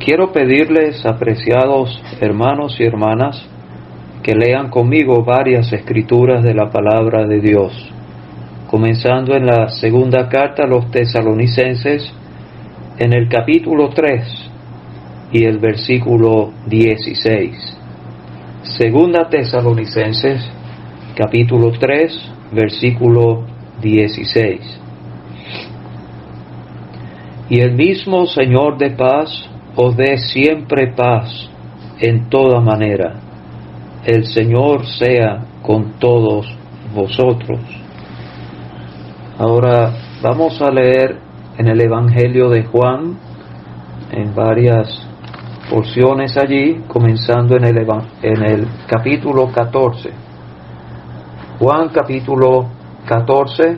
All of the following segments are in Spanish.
quiero pedirles, apreciados hermanos y hermanas, que lean conmigo varias escrituras de la palabra de Dios, comenzando en la segunda carta a los Tesalonicenses, en el capítulo 3 y el versículo 16. Segunda Tesalonicenses, capítulo 3, versículo 16. Y el mismo Señor de paz os dé siempre paz en toda manera. El Señor sea con todos vosotros. Ahora vamos a leer en el Evangelio de Juan, en varias porciones allí, comenzando en el capítulo 14. Juan capítulo 14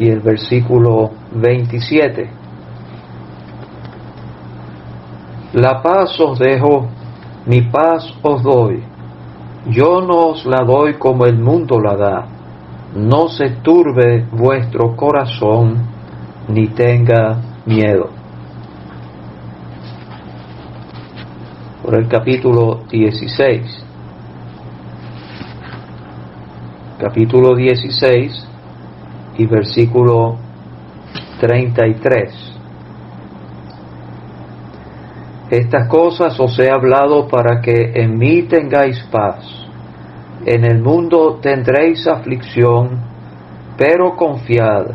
y el versículo 27. La paz os dejo, mi paz os doy. Yo no os la doy como el mundo la da. No se turbe vuestro corazón, ni tenga miedo. Por el capítulo 16. Capítulo 16 y versículo 33. Estas cosas os he hablado para que en mí tengáis paz. En el mundo tendréis aflicción, pero confiad,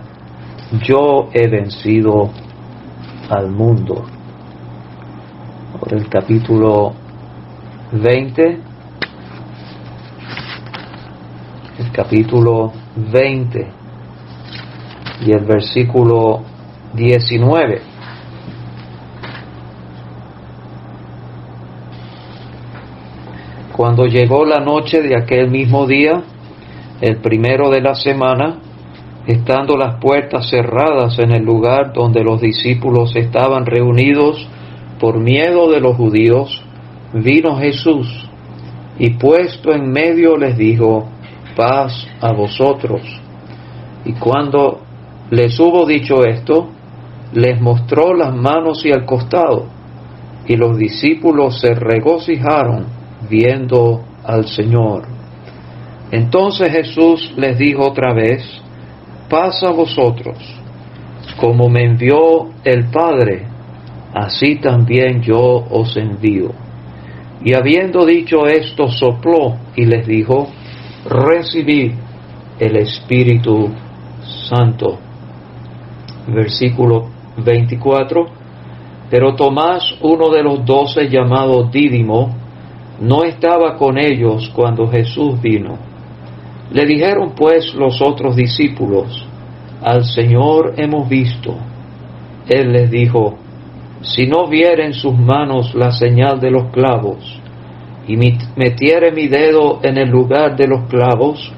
yo he vencido al mundo. Por el capítulo 20, el capítulo 20 y el versículo 19. Cuando llegó la noche de aquel mismo día, el primero de la semana, estando las puertas cerradas en el lugar donde los discípulos estaban reunidos por miedo de los judíos, vino Jesús y puesto en medio les dijo: paz a vosotros. Y cuando les hubo dicho esto, les mostró las manos y el costado, y los discípulos se regocijaron viendo al Señor. Entonces Jesús les dijo otra vez: paz a vosotros. Como me envió el Padre, así también yo os envío. Y habiendo dicho esto, sopló y les dijo: recibid el Espíritu Santo. Versículo 24. Pero Tomás, uno de los 12, llamado Dídimo, no estaba con ellos cuando Jesús vino. Le dijeron pues los otros discípulos: al Señor hemos visto. Él les dijo: si no viere en sus manos la señal de los clavos, y metiere mi dedo en el lugar de los clavos,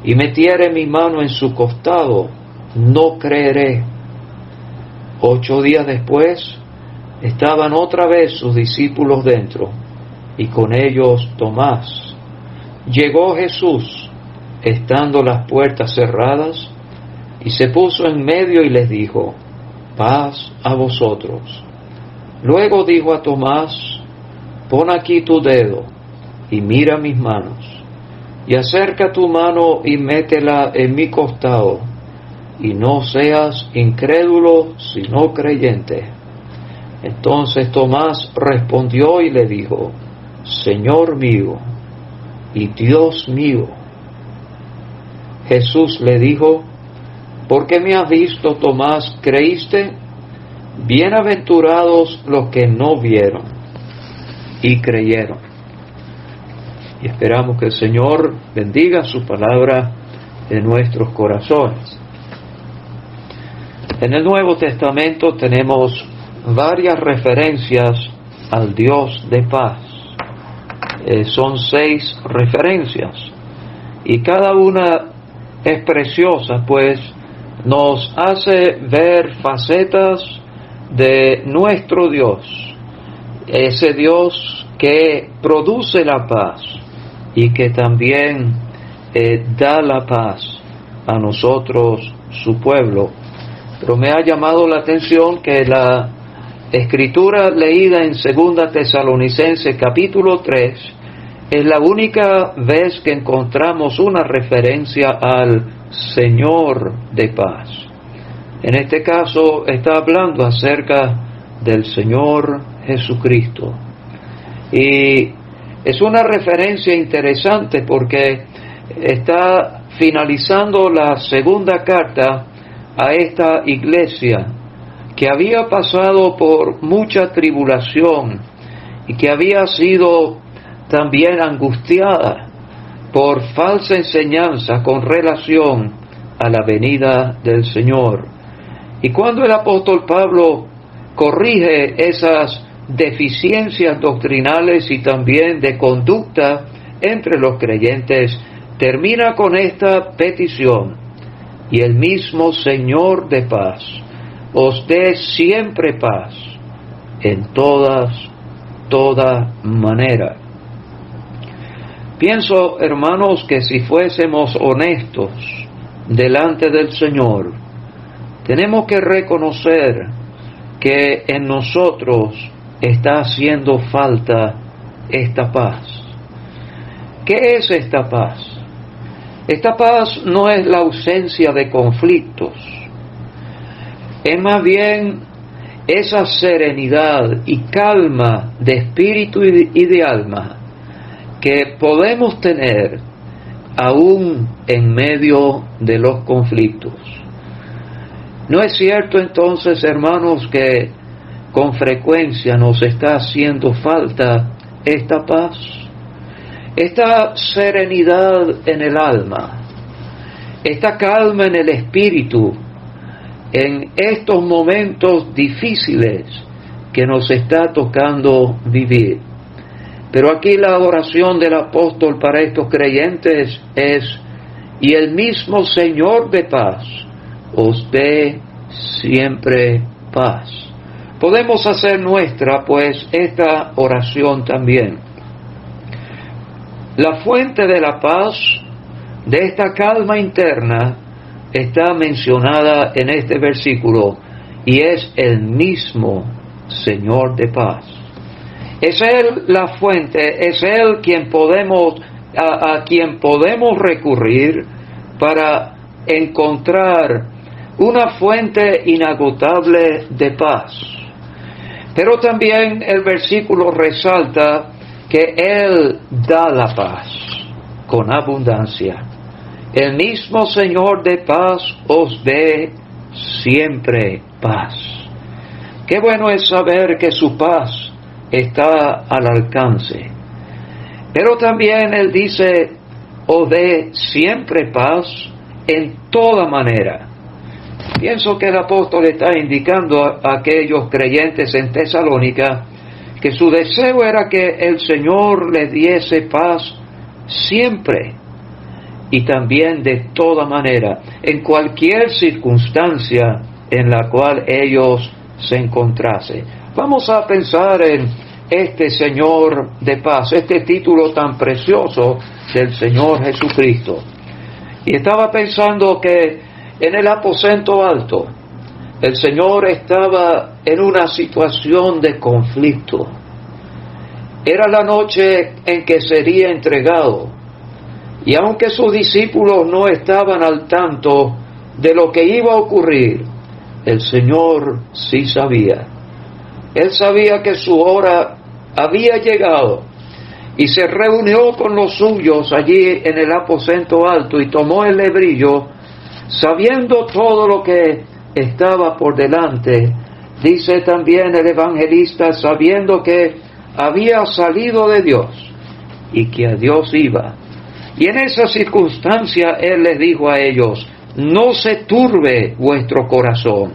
y metiere mi mano en su costado, no creeré. 8 días después, estaban otra vez sus discípulos dentro, y con ellos Tomás. Llegó Jesús, estando las puertas cerradas, y se puso en medio y les dijo: paz a vosotros. Luego dijo a Tomás: pon aquí tu dedo, y mira mis manos, y acerca tu mano y métela en mi costado, y no seas incrédulo, sino creyente. Entonces Tomás respondió y le dijo: Señor mío y Dios mío. Jesús le dijo: ¿por qué me has visto, Tomás, creíste? Bienaventurados los que no vieron y creyeron. Y esperamos que el Señor bendiga su palabra en nuestros corazones. En el Nuevo Testamento tenemos varias referencias al Dios de paz. Son 6 referencias y cada una es preciosa, pues nos hace ver facetas de nuestro Dios, ese Dios que produce la paz y que también da la paz a nosotros, su pueblo. Pero me ha llamado la atención que la escritura leída en 2 Tesalonicenses capítulo 3 es la única vez que encontramos una referencia al Señor de paz. En este caso está hablando acerca del Señor Jesucristo. Y es una referencia interesante porque está finalizando la segunda carta a esta iglesia que había pasado por mucha tribulación y que había sido también angustiada por falsa enseñanza con relación a la venida del Señor. Y cuando el apóstol Pablo corrige esas deficiencias doctrinales y también de conducta entre los creyentes, termina con esta petición: y el mismo Señor de paz os dé siempre paz en toda manera. Pienso, hermanos, que si fuésemos honestos delante del Señor, tenemos que reconocer que en nosotros está haciendo falta esta paz. ¿Qué es esta paz? Esta paz no es la ausencia de conflictos, es más bien esa serenidad y calma de espíritu y de alma que podemos tener aún en medio de los conflictos. ¿No es cierto entonces, hermanos, que con frecuencia nos está haciendo falta esta paz? Esta serenidad en el alma, esta calma en el espíritu, en estos momentos difíciles que nos está tocando vivir. Pero aquí la oración del apóstol para estos creyentes es: y el mismo Señor de paz os dé siempre paz. Podemos hacer nuestra, pues, esta oración también. La fuente de la paz, de esta calma interna, está mencionada en este versículo, y es el mismo Señor de paz. Es Él la fuente, es Él quien a quien podemos recurrir para encontrar una fuente inagotable de paz. Pero también el versículo resalta que Él da la paz con abundancia. El mismo Señor de paz os dé siempre paz. Qué bueno es saber que su paz está al alcance. Pero también Él dice: os dé siempre paz en toda manera. Pienso que el apóstol está indicando a aquellos creyentes en Tesalónica que su deseo era que el Señor les diese paz siempre y también de toda manera, en cualquier circunstancia en la cual ellos se encontrasen. Vamos a pensar en este Señor de paz, este título tan precioso del Señor Jesucristo. Y estaba pensando que en el aposento alto el Señor estaba en una situación de conflicto. Era la noche en que sería entregado, y aunque sus discípulos no estaban al tanto de lo que iba a ocurrir, el Señor sí sabía. Él sabía que su hora había llegado, y se reunió con los suyos allí en el aposento alto y tomó el lebrillo, sabiendo todo lo que estaba por delante. Dice también el evangelista, sabiendo que había salido de Dios y que a Dios iba. Y en esa circunstancia Él les dijo a ellos: no se turbe vuestro corazón.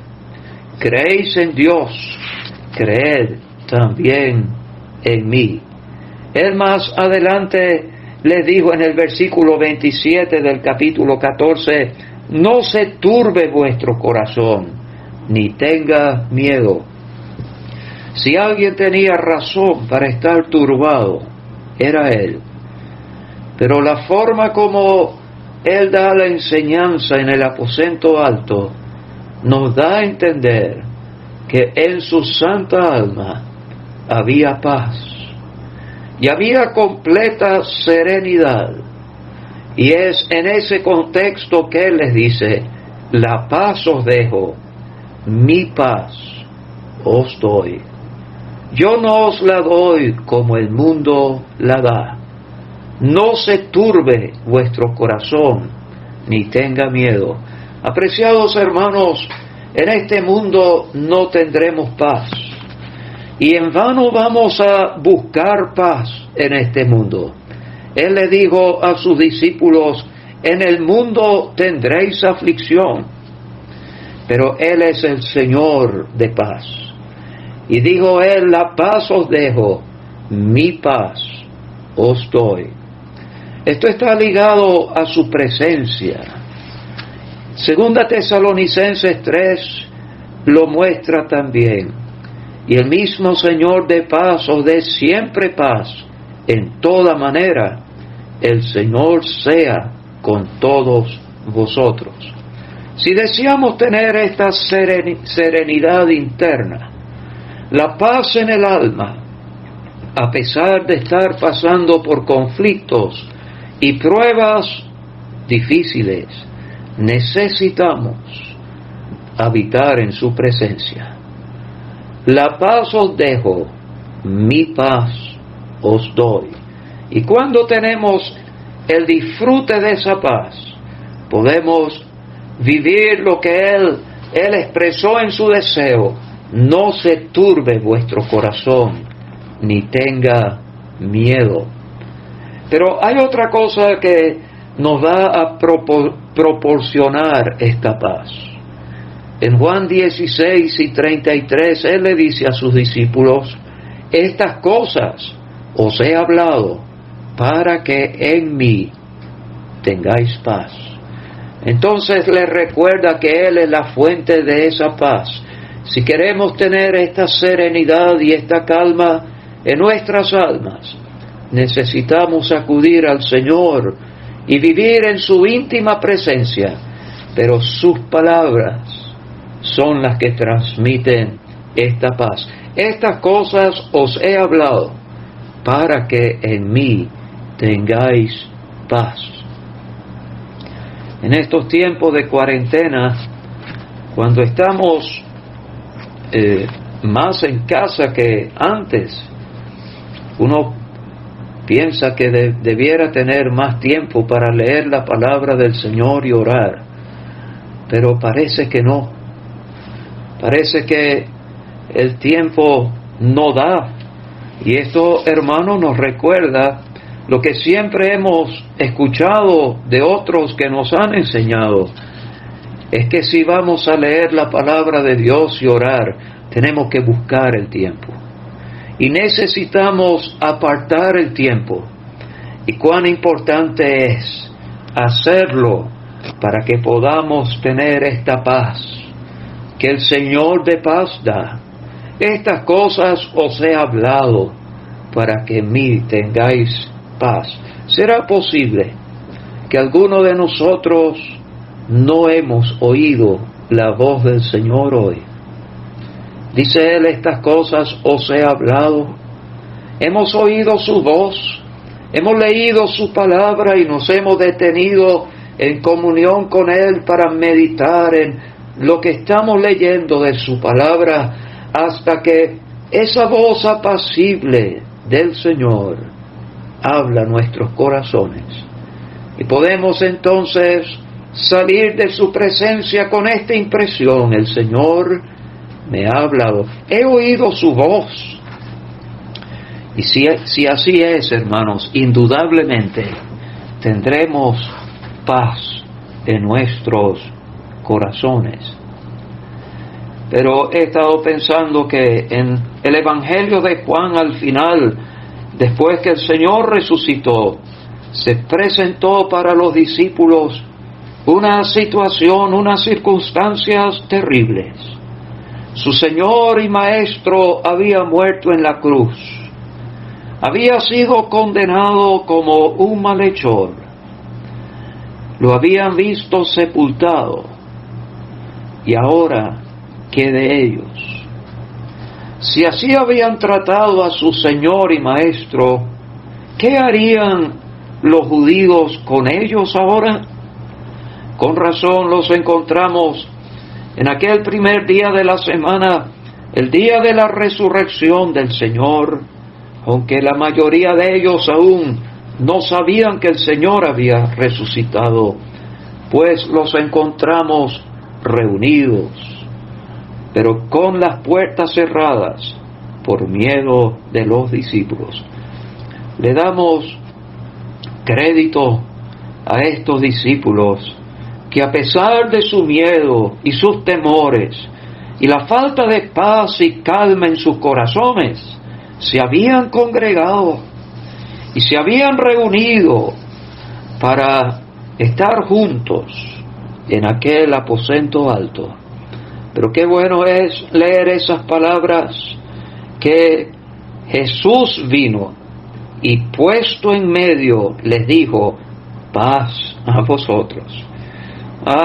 Creéis en Dios, creed también en mí. Él más adelante les dijo en el versículo 27 del capítulo 14: no se turbe vuestro corazón, ni tenga miedo. Si alguien tenía razón para estar turbado, era Él. Pero la forma como Él da la enseñanza en el aposento alto nos da a entender que en su santa alma había paz y había completa serenidad. Y es en ese contexto que Él les dice: la paz os dejo, mi paz os doy. Yo no os la doy como el mundo la da. No se turbe vuestro corazón, ni tenga miedo. Apreciados hermanos, en este mundo no tendremos paz. Y en vano vamos a buscar paz en este mundo. Él le dijo a sus discípulos: en el mundo tendréis aflicción, pero Él es el Señor de paz. Y dijo Él: la paz os dejo, mi paz os doy. Esto está ligado a su presencia. Segunda Tesalonicenses 3 lo muestra también. Y el mismo Señor de paz os dé siempre paz en toda manera. El Señor sea con todos vosotros. Si deseamos tener esta serenidad interna, la paz en el alma, a pesar de estar pasando por conflictos y pruebas difíciles, necesitamos habitar en su presencia. La paz os dejo, mi paz os doy. Y cuando tenemos el disfrute de esa paz, podemos vivir lo que Él expresó en su deseo: no se turbe vuestro corazón, ni tenga miedo. Pero hay otra cosa que nos va a proporcionar esta paz. En Juan 16:33, Él le dice a sus discípulos: estas cosas os he hablado para que en mí tengáis paz. Entonces les recuerda que Él es la fuente de esa paz. Si queremos tener esta serenidad y esta calma en nuestras almas, necesitamos acudir al Señor y vivir en su íntima presencia, pero sus palabras son las que transmiten esta paz. Estas cosas os he hablado para que en mí tengáis paz. En estos tiempos de cuarentena, cuando estamos más en casa que antes, uno piensa que debiera tener más tiempo para leer la palabra del Señor y orar, pero parece que no. Parece que el tiempo no da. Y esto, hermano, nos recuerda lo que siempre hemos escuchado de otros que nos han enseñado. Es que si vamos a leer la palabra de Dios y orar, tenemos que buscar el tiempo. Y necesitamos apartar el tiempo. Y cuán importante es hacerlo para que podamos tener esta paz que el Señor de paz da. Estas cosas os he hablado para que en mí tengáis paz. ¿Será posible que alguno de nosotros no hemos oído la voz del Señor hoy? Dice Él: estas cosas os he hablado. Hemos oído su voz, hemos leído su palabra y nos hemos detenido en comunión con Él para meditar en lo que estamos leyendo de su palabra, hasta que esa voz apacible del Señor habla a nuestros corazones. Y podemos entonces salir de su presencia con esta impresión: el Señor me ha hablado, he oído su voz. Y si así es, hermanos, indudablemente tendremos paz en nuestros corazones. Pero he estado pensando que en el Evangelio de Juan, al final, después que el Señor resucitó, se presentó para los discípulos una situación, unas circunstancias terribles. Su Señor y Maestro había muerto en la cruz. Había sido condenado como un malhechor. Lo habían visto sepultado. Y ahora, ¿qué de ellos? Si así habían tratado a su Señor y Maestro, ¿qué harían los judíos con ellos ahora? Con razón los encontramos en aquel primer día de la semana, el día de la resurrección del Señor, aunque la mayoría de ellos aún no sabían que el Señor había resucitado, pues los encontramos reunidos, pero con las puertas cerradas por miedo de los discípulos. Le damos crédito a estos discípulos que, a pesar de su miedo y sus temores y la falta de paz y calma en sus corazones, se habían congregado y se habían reunido para estar juntos en aquel aposento alto. Pero qué bueno es leer esas palabras, que Jesús vino y puesto en medio les dijo: paz a vosotros.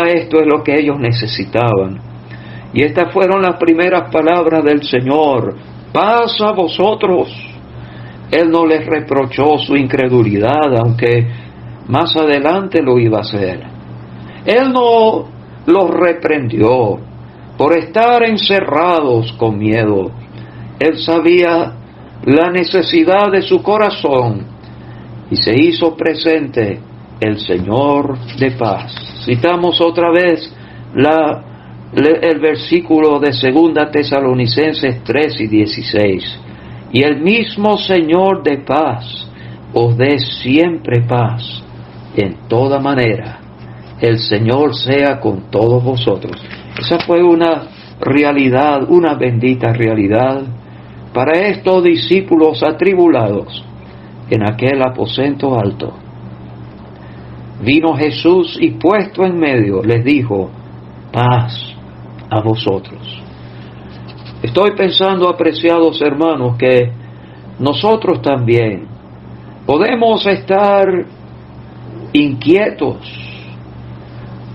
Esto es lo que ellos necesitaban. Y estas fueron las primeras palabras del Señor: paz a vosotros. Él no les reprochó su incredulidad, aunque más adelante lo iba a hacer. Él no los reprendió por estar encerrados con miedo. Él sabía la necesidad de su corazón y se hizo presente el Señor de paz. Citamos otra vez el versículo de 2 Tesalonicenses 3:16. Y el mismo Señor de paz os dé siempre paz en toda manera. El Señor sea con todos vosotros. Esa fue una realidad, una bendita realidad para estos discípulos atribulados en aquel aposento alto. Vino Jesús y puesto en medio les dijo: paz a vosotros. Estoy pensando, apreciados hermanos, que nosotros también podemos estar inquietos,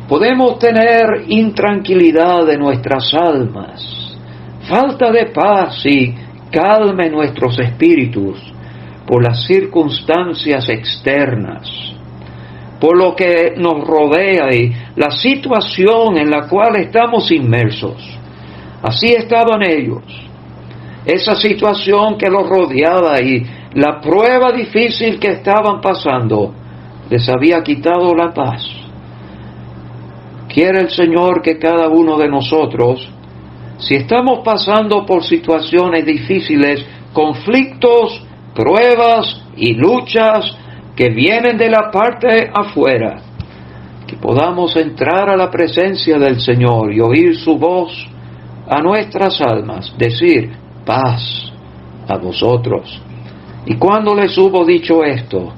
podemos tener intranquilidad de nuestras almas, falta de paz y calma en nuestros espíritus por las circunstancias externas, por lo que nos rodea y la situación en la cual estamos inmersos. Así estaban ellos. Esa situación que los rodeaba y la prueba difícil que estaban pasando les había quitado la paz. Quiere el Señor que cada uno de nosotros, si estamos pasando por situaciones difíciles, conflictos, pruebas y luchas que vienen de la parte afuera, que podamos entrar a la presencia del Señor y oír su voz a nuestras almas, decir: paz a vosotros. Y cuando les hubo dicho esto,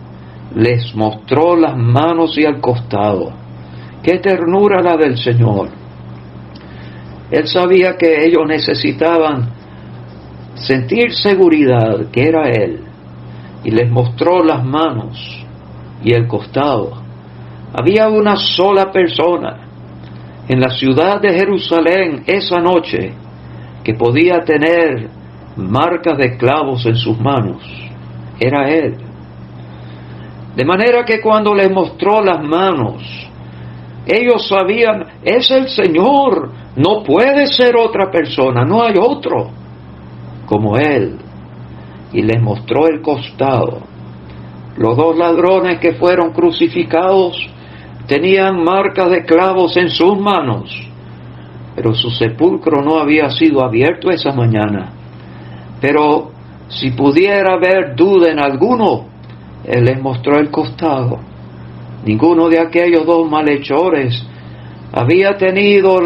les mostró las manos y el costado. ¡Qué ternura la del Señor! Él sabía que ellos necesitaban sentir seguridad que era Él, y les mostró las manos y el costado. Había una sola persona en la ciudad de Jerusalén esa noche que podía tener marcas de clavos en sus manos. Era Él. De manera que cuando les mostró las manos, ellos sabían: es el Señor, no puede ser otra persona, no hay otro como Él. Y les mostró el costado. Los dos ladrones que fueron crucificados tenían marcas de clavos en sus manos, pero su sepulcro no había sido abierto esa mañana. Pero si pudiera haber duda en alguno, Él les mostró el costado. Ninguno de aquellos dos malhechores había tenido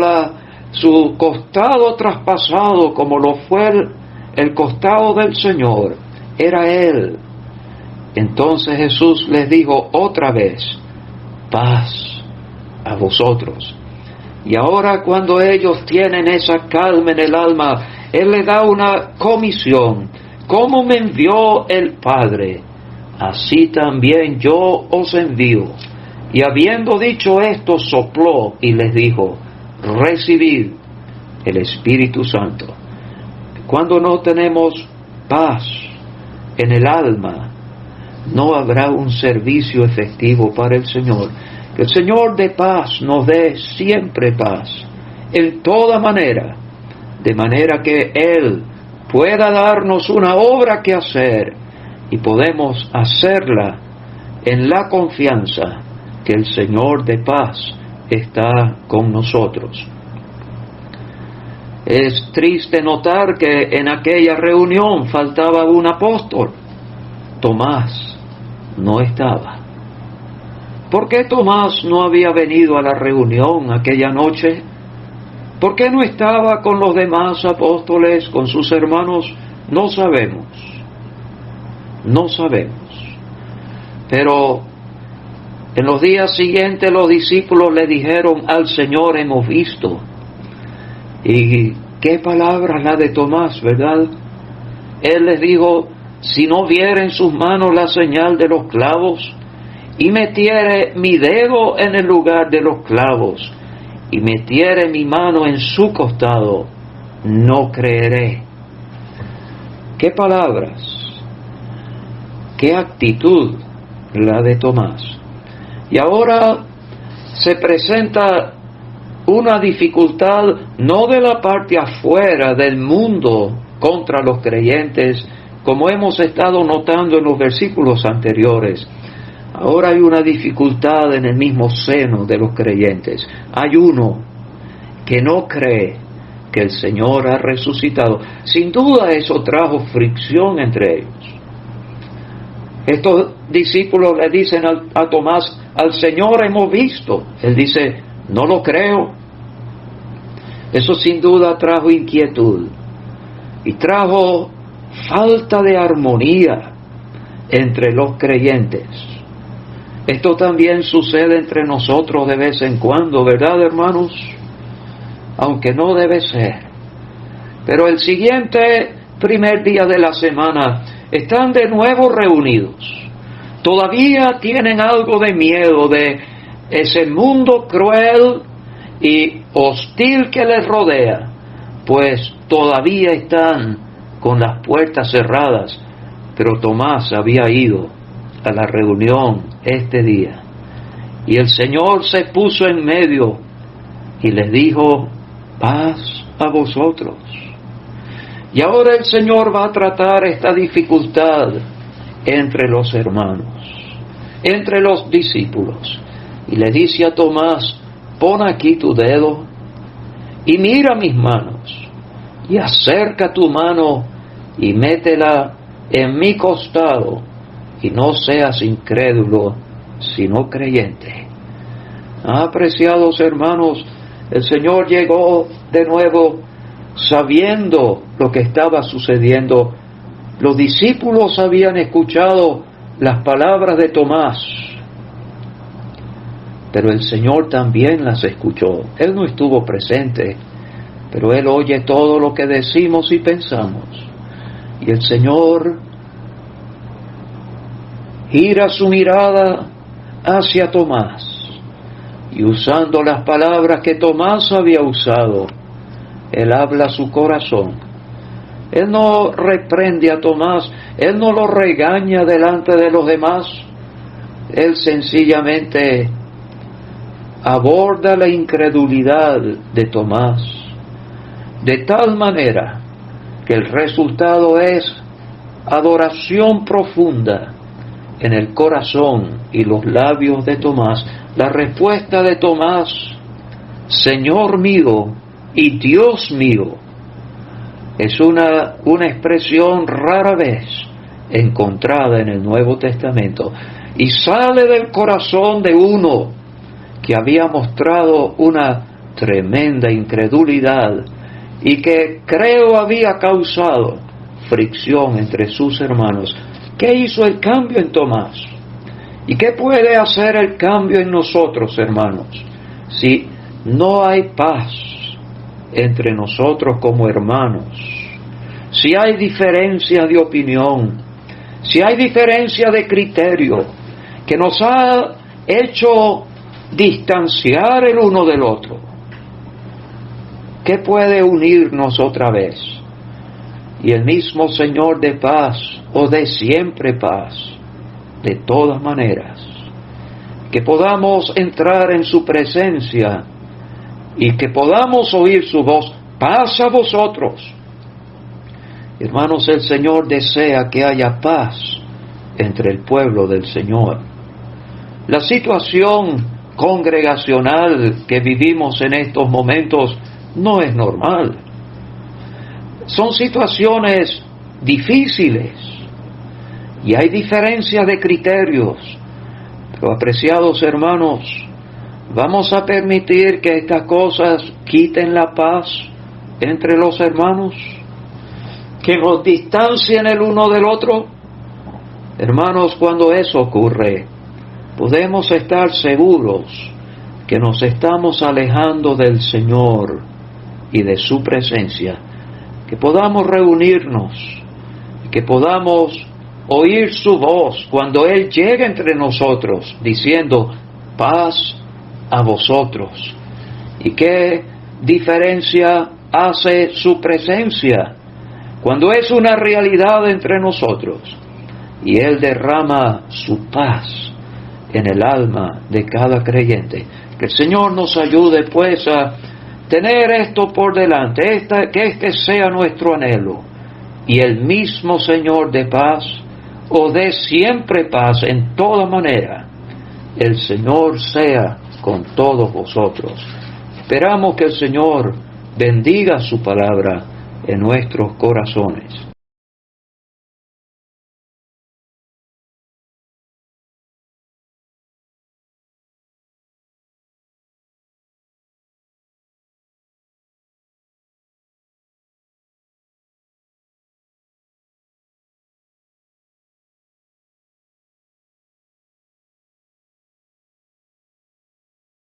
su costado traspasado como lo fue el costado del Señor. Era Él. Entonces Jesús les dijo otra vez: paz a vosotros. Y ahora, cuando ellos tienen esa calma en el alma, Él les da una comisión: como me envió el Padre, así también yo os envío. Y habiendo dicho esto, sopló y les dijo: recibid el Espíritu Santo. Cuando no tenemos paz en el alma, no habrá un servicio efectivo para el Señor. Que el Señor de paz nos dé siempre paz, en toda manera, de manera que Él pueda darnos una obra que hacer y podemos hacerla en la confianza que el Señor de paz está con nosotros. Es triste notar que en aquella reunión faltaba un apóstol. Tomás no estaba. ¿Por qué Tomás no había venido a la reunión aquella noche? ¿Por qué no estaba con los demás apóstoles, con sus hermanos? No sabemos. No sabemos. Pero en los días siguientes los discípulos le dijeron al Señor: hemos visto. Y qué palabra la de Tomás, ¿verdad? Él les dijo: si no viera en sus manos la señal de los clavos, y metiere mi dedo en el lugar de los clavos, y metiere mi mano en su costado, no creeré. ¿Qué palabras? ¿Qué actitud la de Tomás? Y ahora se presenta una dificultad no de la parte afuera del mundo contra los creyentes, como hemos estado notando en los versículos anteriores. Ahora hay una dificultad en el mismo seno de los creyentes. Hay uno que no cree que el Señor ha resucitado. Sin duda eso trajo fricción entre ellos. Estos discípulos le dicen a Tomás: al Señor hemos visto. Él dice: no lo creo. Eso sin duda trajo inquietud y trajo falta de armonía entre los creyentes. Esto también sucede entre nosotros de vez en cuando, ¿verdad, hermanos? Aunque no debe ser. Pero el siguiente primer día de la semana están de nuevo reunidos. Todavía tienen algo de miedo de ese mundo cruel y hostil que les rodea, pues todavía están con las puertas cerradas. Pero Tomás había ido a la reunión este día, y el Señor se puso en medio y les dijo: paz a vosotros. Y ahora el Señor va a tratar esta dificultad entre los hermanos, entre los discípulos, y le dice a Tomás: pon aquí tu dedo y mira mis manos, y acerca tu mano y métela en mi costado, y no seas incrédulo, sino creyente. Apreciados hermanos, el Señor llegó de nuevo sabiendo lo que estaba sucediendo. Los discípulos habían escuchado las palabras de Tomás, pero el Señor también las escuchó. Él no estuvo presente, pero Él oye todo lo que decimos y pensamos. Y el Señor gira su mirada hacia Tomás, y usando las palabras que Tomás había usado, Él habla a su corazón. Él no reprende a Tomás, Él no lo regaña delante de los demás. Él sencillamente aborda la incredulidad de Tomás, de tal manera que el resultado es adoración profunda en el corazón y los labios de Tomás. La respuesta de Tomás: Señor mío y Dios mío, es una expresión rara vez encontrada en el Nuevo Testamento, y sale del corazón de uno que había mostrado una tremenda incredulidad y que creo había causado fricción entre sus hermanos. ¿Qué hizo el cambio en Tomás? ¿Y qué puede hacer el cambio en nosotros, hermanos? Si no hay paz entre nosotros como hermanos, si hay diferencia de opinión, si hay diferencia de criterio que nos ha hecho distanciar el uno del otro, ¿qué puede unirnos otra vez? y el mismo Señor de paz, o de siempre paz, de todas maneras, que podamos entrar en su presencia y que podamos oír su voz, paz a vosotros. Hermanos, el Señor desea que haya paz entre el pueblo del Señor. La situación congregacional que vivimos en estos momentos no es normal. Son situaciones difíciles y hay diferencias de criterios. Pero, apreciados hermanos, ¿vamos a permitir que estas cosas quiten la paz entre los hermanos? ¿Que nos distancien el uno del otro? Hermanos, cuando eso ocurre, podemos estar seguros que nos estamos alejando del Señor y de su presencia. Que podamos reunirnos, que podamos oír su voz cuando Él llegue entre nosotros, diciendo, paz a vosotros. ¿Y qué diferencia hace su presencia cuando es una realidad entre nosotros? Y Él derrama su paz en el alma de cada creyente. Que el Señor nos ayude pues a tener esto por delante, que este sea nuestro anhelo. Y el mismo Señor de paz, o de siempre paz en toda manera, el Señor sea con todos vosotros. Esperamos que el Señor bendiga su palabra en nuestros corazones.